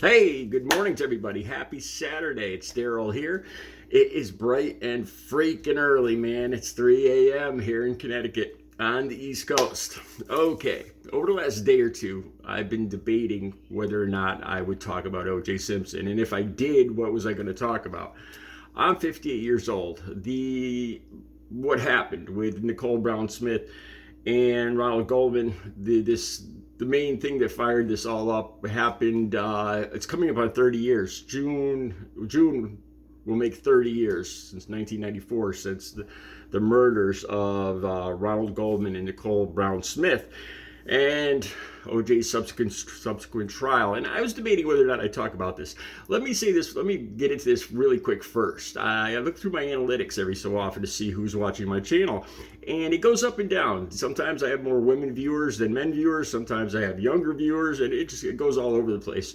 Hey, good morning to everybody. Happy Saturday. It's Daryl here. It is bright and freaking early, man. It's 3 a.m. here in Connecticut on the East Coast. Okay, over the last day or two, I've been debating whether or not I would talk about OJ Simpson. And if I did, what was I going to talk about? I'm 58 years old. What happened with Nicole Brown Smith and Ronald Goldman, the main thing that fired this all up happened. It's coming up on 30 years. June will make 30 years since 1994, since the murders of Ronald Goldman and Nicole Brown Smith, and OJ's subsequent trial. And I was debating whether or not I talk about this. Let me say this. Let me get into this really quick first. I look through my analytics every so often to see who's watching my channel, and it goes up and down. Sometimes I have more women viewers than men viewers. Sometimes I have younger viewers, and it goes all over the place.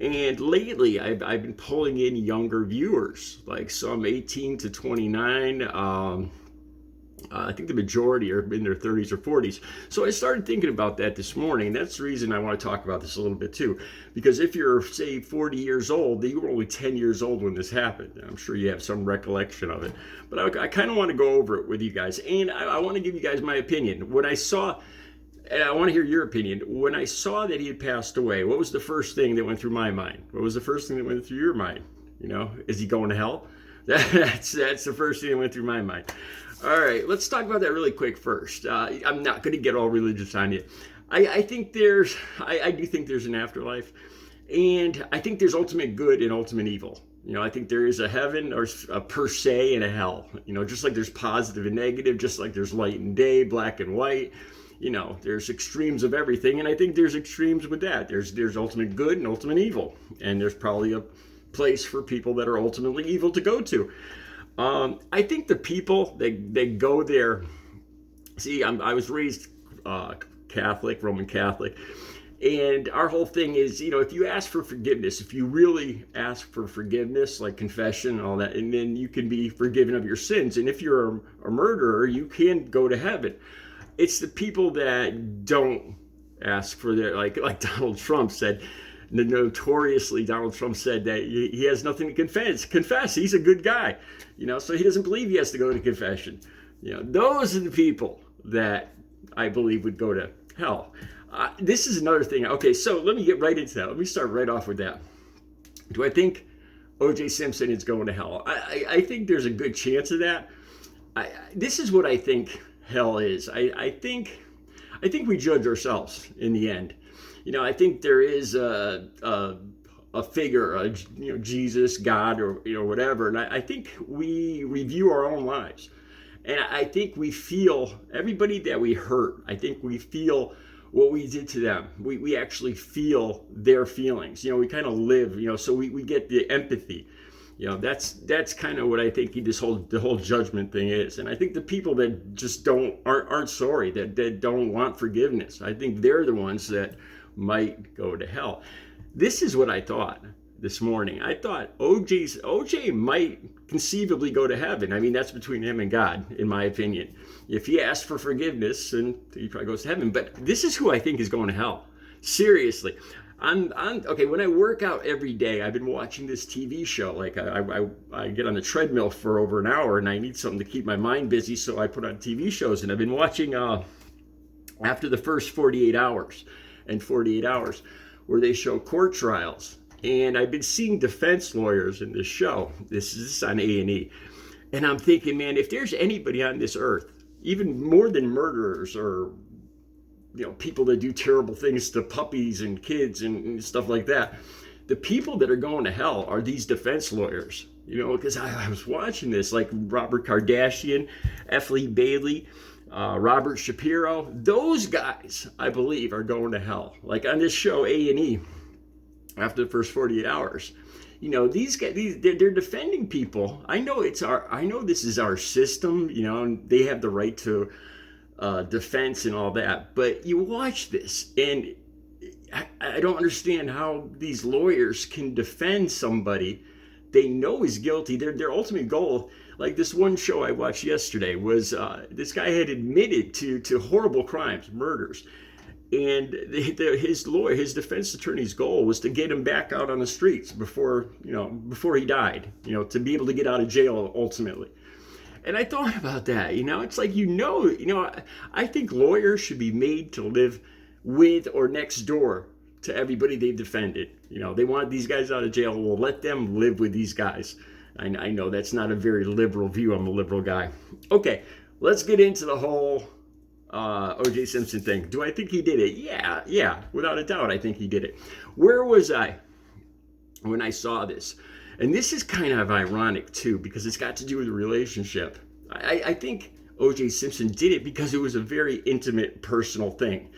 And lately, I've been pulling in younger viewers, like some 18 to 29. I think the majority are in their 30s or 40s. So I started thinking about that this morning. That's the reason I want to talk about this a little bit too. Because if you're, say, 40 years old, you were only 10 years old when this happened. I'm sure you have some recollection of it. But I kind of want to go over it with you guys. And I want to give you guys my opinion. When I saw, and I want to hear your opinion, when I saw that he had passed away, what was the first thing that went through my mind? What was the first thing that went through your mind? You know, is he going to hell? That's the first thing that went through my mind. All right, let's talk about that really quick first. I'm not going to get all religious on you. I do think there's an afterlife, and I think there's ultimate good and ultimate evil. You know, I think there is a heaven or a per se and a hell. You know, just like there's positive and negative, just like there's light and day, black and white. You know, there's extremes of everything, and I think there's extremes with that. There's ultimate good and ultimate evil, and there's probably a place for people that are ultimately evil to go to. I think the people that go there, see, I was raised Catholic, Roman Catholic, and our whole thing is, you know, if you ask for forgiveness, if you really ask for forgiveness, like confession and all that, and then you can be forgiven of your sins. And if you're a murderer, you can go to heaven. It's the people that don't ask for their, like Donald Trump said. Notoriously, Donald Trump said that he has nothing to confess. He's a good guy, you know, so he doesn't believe he has to go to confession. You know, those are the people that I believe would go to hell. This is another thing. Okay, so let me get right into that. Let me start right off with that. Do I think OJ Simpson is going to hell? I think there's a good chance of that. This is what I think hell is. I think we judge ourselves in the end. You know, I think there is a figure, you know, Jesus, God, or, you know, whatever. And I think we review our own lives. And I think we feel everybody that we hurt. I think we feel what we did to them. We actually feel their feelings. You know, we kind of live, you know, so we get the empathy. You know, that's kind of what I think the whole judgment thing is. And I think the people that just aren't sorry, that don't want forgiveness, I think they're the ones that might go to hell. This is what I thought this morning. I thought OJ might conceivably go to heaven. I mean, that's between him and God, in my opinion. If he asks for forgiveness, then he probably goes to heaven. But this is who I think is going to hell. Seriously. Okay, when I work out every day, I've been watching this TV show. Like I get on the treadmill for over an hour, and I need something to keep my mind busy, so I put on TV shows. And I've been watching after the first 48 hours and 48 hours, where they show court trials. And I've been seeing defense lawyers in this show. This is on A&E. And I'm thinking, man, if there's anybody on this earth, even more than murderers or, you know, people that do terrible things to puppies and kids and stuff like that, the people that are going to hell are these defense lawyers. You know, because I was watching this, like Robert Kardashian, F. Lee Bailey, Robert Shapiro. Those guys, I believe, are going to hell. Like on this show, A&E, after the first 48 hours. You know, these guys, they're defending people. I know this is our system, you know, and they have the right to defense and all that. But you watch this, and I don't understand how these lawyers can defend somebody they know is guilty. Their ultimate goal, like this one show I watched yesterday, was this guy had admitted to horrible crimes, murders. And his lawyer, his defense attorney's goal was to get him back out on the streets before he died, to be able to get out of jail ultimately. And I thought about that. It's like, I think lawyers should be made to live with or next door to everybody they've defended. They want these guys out of jail. Well, let them live with these guys. I know that's not a very liberal view. I'm a liberal guy. Okay, let's get into the whole OJ Simpson thing. Do I think he did it? Yeah, without a doubt, I think he did it. Where was I when I saw this? And this is kind of ironic too, because it's got to do with a relationship. I think OJ Simpson did it because it was a very intimate, personal thing.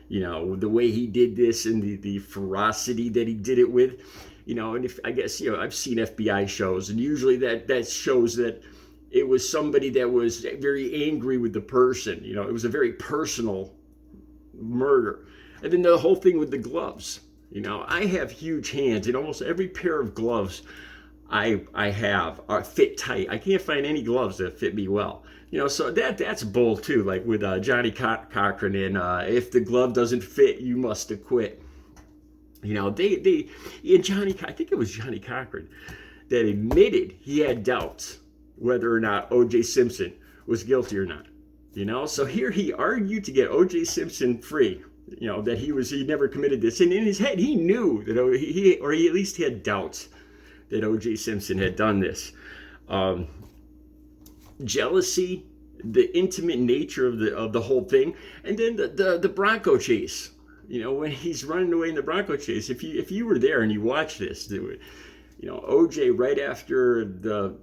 The way he did this and the ferocity that he did it with. And if I guess, I've seen FBI shows, and usually that shows that it was somebody that was very angry with the person. It was a very personal murder. And then the whole thing with the gloves. I have huge hands, and almost every pair of gloves I have are fit tight. I can't find any gloves that fit me well. So that's bull too. Like with Johnny Cochran in "If the glove doesn't fit, you must acquit." They in Johnny, I think it was Johnny Cochran that admitted he had doubts whether or not OJ Simpson was guilty or not. So here he argued to get OJ Simpson free. That he never committed this, and in his head he knew that he at least had doubts that OJ Simpson had done this. Jealousy, the intimate nature of the whole thing, and then the Bronco Chase. When he's running away in the Bronco Chase, if you were there and you watched this, OJ, right after the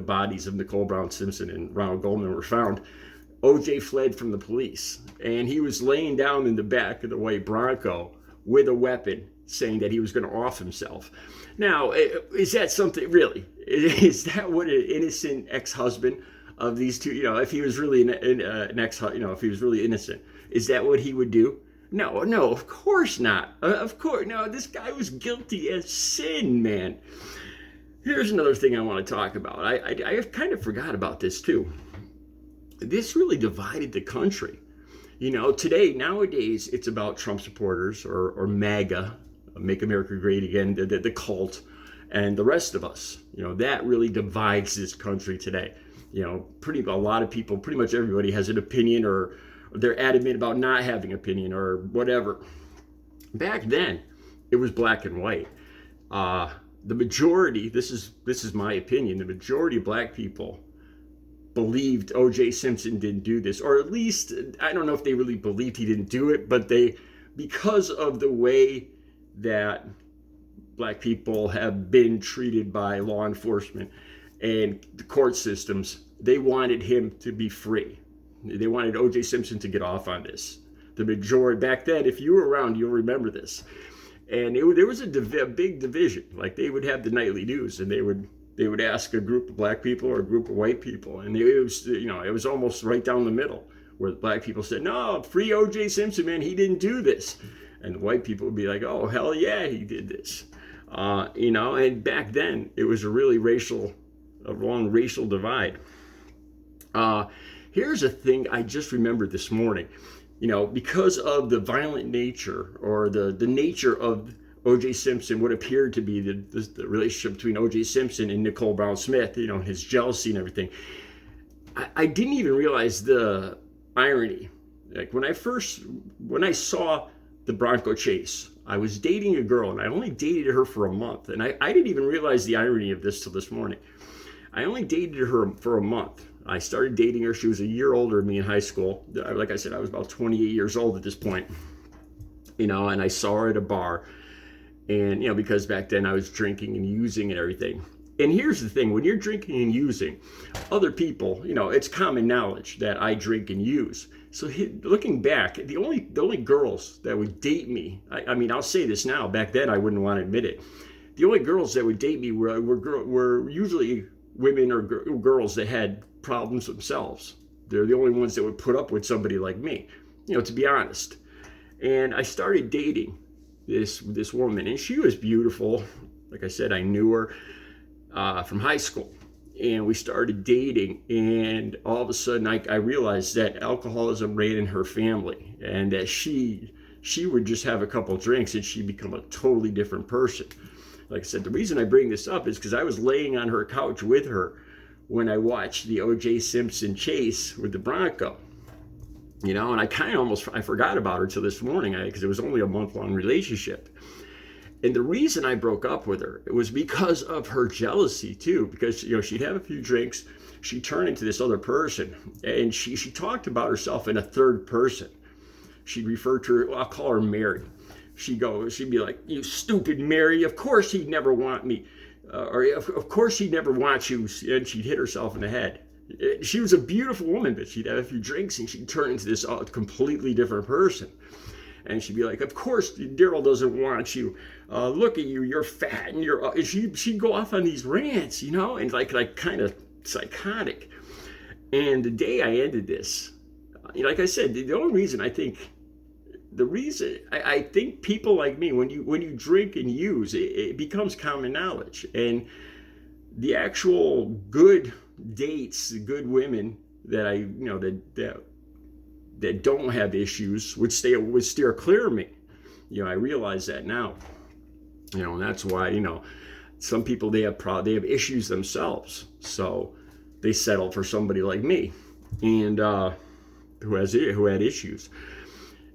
bodies of Nicole Brown Simpson and Ronald Goldman were found, OJ fled from the police, and he was laying down in the back of the white Bronco with a weapon, saying that he was going to off himself. Now, is that something, really? Is that what an innocent ex-husband of these two, if he was really an ex-husband, if he was really innocent, is that what he would do? No, of course not. Of course, no, this guy was guilty as sin, man. Here's another thing I want to talk about. I kind of forgot about this too. This really divided the country. Nowadays, it's about Trump supporters or MAGA, Make America Great Again, the cult, and the rest of us. That really divides this country today. A lot of people, pretty much everybody has an opinion, or they're adamant about not having an opinion or whatever. Back then, it was black and white. The majority, this is my opinion, the majority of black people believed OJ Simpson didn't do this, or at least, I don't know if they really believed he didn't do it, but because of the way that black people have been treated by law enforcement and the court systems, they wanted him to be free. They wanted OJ Simpson to get off on this. The majority, back then, if you were around, you'll remember this. And there was a big division. Like, they would have the nightly news, and they would ask a group of black people or a group of white people, and it was almost right down the middle, where the black people said, "No, free OJ Simpson, man, he didn't do this," and the white people would be like, "Oh, hell yeah, he did this," And back then, it was a long racial divide. Here's a thing I just remembered this morning. Because of the violent nature, or the nature of OJ Simpson, what appeared to be the relationship between OJ Simpson and Nicole Brown Smith, his jealousy and everything, I didn't even realize the irony. Like, when I saw the Bronco Chase, I was dating a girl, and I only dated her for a month, and I didn't even realize the irony of this till this morning. I only dated her for a month. I started dating her. She was a year older than me in high school. Like I said, I was about 28 years old at this point. And I saw her at a bar. And, because back then I was drinking and using and everything. And here's the thing. When you're drinking and using, other people, it's common knowledge that I drink and use. So looking back, the only girls that would date me, I'll say this now. Back then I wouldn't want to admit it. The only girls that would date me were usually women or girls that had problems themselves. They're the only ones that would put up with somebody like me, to be honest. And I started dating this woman, and she was beautiful. Like I said, I knew her from high school, and we started dating, and all of a sudden I realized that alcoholism ran in her family, and that she would just have a couple drinks and she'd become a totally different person. Like I said, the reason I bring this up is because I was laying on her couch with her when I watched the OJ Simpson chase with the Bronco. And I kind of I forgot about her till this morning, because it was only a month-long relationship. And the reason I broke up with her, it was because of her jealousy too, because she'd have a few drinks, she'd turn into this other person, and she talked about herself in a third person. She'd refer to her, well, I'll call her Mary. She'd be like, "You stupid Mary, of course he'd never want me. Or of course he'd never want you," and she'd hit herself in the head. She was a beautiful woman, but she'd have a few drinks and she'd turn into this completely different person. And she'd be like, "Of course Daryl doesn't want you. Look at you, you're fat," and she'd go off on these rants, and like kind of psychotic. And the day I ended this, like I said, the only reason I think, I think people like me, when you drink and use, it becomes common knowledge. And the actual good dates, the good women that that don't have issues would steer clear of me. I realize that now. And that's why some people, they have issues themselves, so they settle for somebody like me, and who had issues.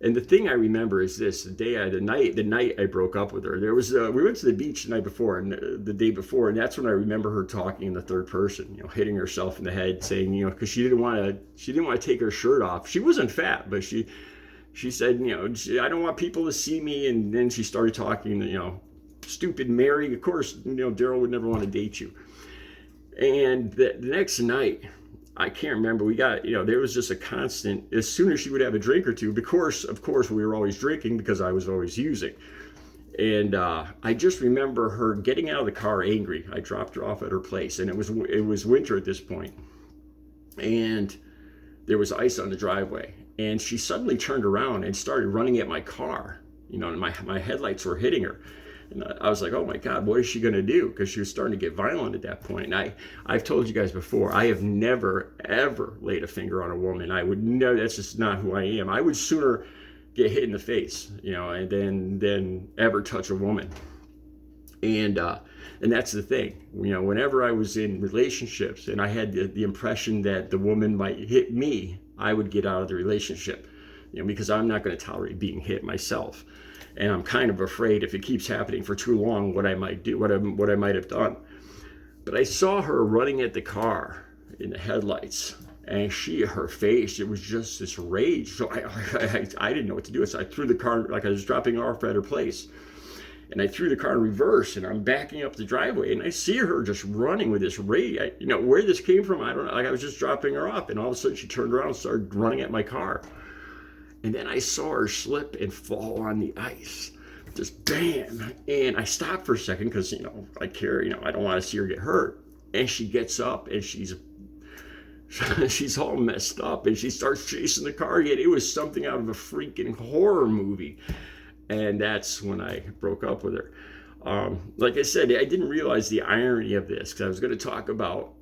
And the thing I remember is this: the night I broke up with her, we went to the beach the night before, and the day before, and that's when I remember her talking in the third person, hitting herself in the head, saying, because she didn't want to take her shirt off. She wasn't fat, but she said, "I don't want people to see me," and then she started talking, "Stupid Mary, of course, Daryl would never want to date you." And the next night, I can't remember, we got, there was just a constant, as soon as she would have a drink or two, of course we were always drinking because I was always using. And I just remember her getting out of the car angry. I dropped her off at her place, and it was winter at this point. And there was ice on the driveway. And she suddenly turned around and started running at my car, and my headlights were hitting her. And I was like, oh my God, what is she going to do? Because she was starting to get violent at that point. And I've told you guys before, I have never, ever laid a finger on a woman. I would never, that's just not who I am. I would sooner get hit in the face, and then ever touch a woman. And that's the thing, whenever I was in relationships and I had the impression that the woman might hit me, I would get out of the relationship, because I'm not going to tolerate being hit myself. And I'm kind of afraid, if it keeps happening for too long, what I might do, what I might have done. But I saw her running at the car in the headlights, and her face, it was just this rage. So I didn't know what to do. So I threw the car, like I was dropping her off at her place, and I threw the car in reverse, and I'm backing up the driveway, and I see her just running with this rage. Where this came from, I don't know. Like, I was just dropping her off, and all of a sudden she turned around and started running at my car. And then I saw her slip and fall on the ice. Just bam. And I stopped for a second because, I care, I don't want to see her get hurt. And she gets up and she's all messed up, and she starts chasing the car again. It was something out of a freaking horror movie. And that's when I broke up with her. Like I said, I didn't realize the irony of this, because I was going to talk about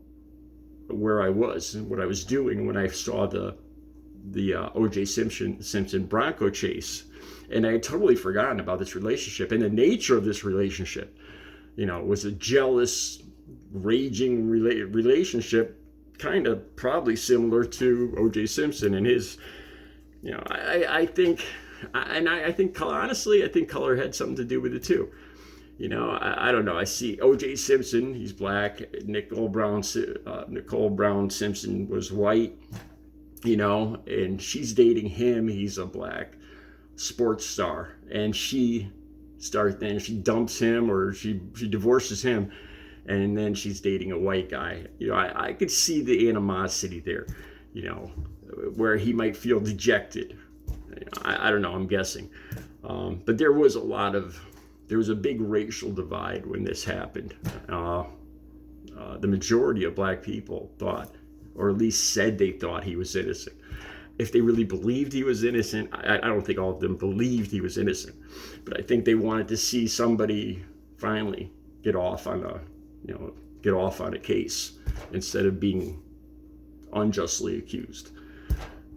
where I was and what I was doing when I saw the OJ Simpson Bronco Chase, and I had totally forgotten about this relationship and the nature of this relationship. It was a jealous, raging relationship, kind of probably similar to OJ Simpson and his. I think honestly, I think color had something to do with it too. I don't know. I see OJ Simpson, he's black. Nicole Brown Simpson was white. And she's dating him. He's a black sports star, and she dumps him, or she divorces him, and then she's dating a white guy. I could see the animosity there, where he might feel dejected. I don't know, I'm guessing. But there was a big racial divide when this happened. The majority of black people thought, or at least said they thought, he was innocent. If they really believed he was innocent, I don't think all of them believed he was innocent. But I think they wanted to see somebody finally get off on a case. instead of being unjustly accused.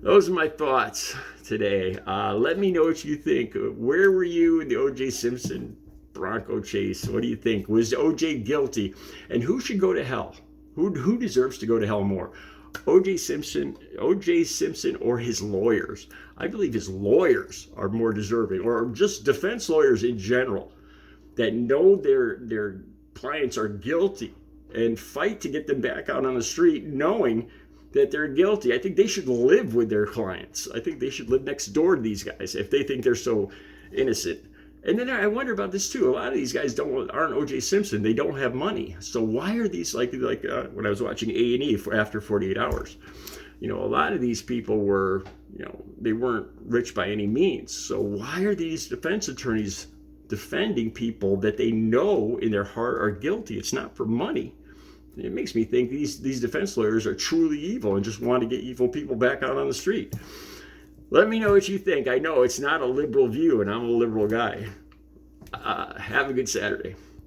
Those are my thoughts today. Let me know what you think. Where were you in the OJ Simpson Bronco Chase? What do you think? Was OJ guilty? And who should go to hell? Who deserves to go to hell more? OJ Simpson or his lawyers? I believe his lawyers are more deserving, or just defense lawyers in general that know their clients are guilty and fight to get them back out on the street knowing that they're guilty. I think they should live with their clients. I think they should live next door to these guys if they think they're so innocent. And then I wonder about this too. A lot of these guys aren't OJ Simpson. They don't have money. So why are these like when I was watching A&E after 48 Hours? A lot of these people were, they weren't rich by any means. So why are these defense attorneys defending people that they know in their heart are guilty? It's not for money. It makes me think these defense lawyers are truly evil and just want to get evil people back out on the street. Let me know what you think. I know it's not a liberal view, and I'm a liberal guy. Have a good Saturday.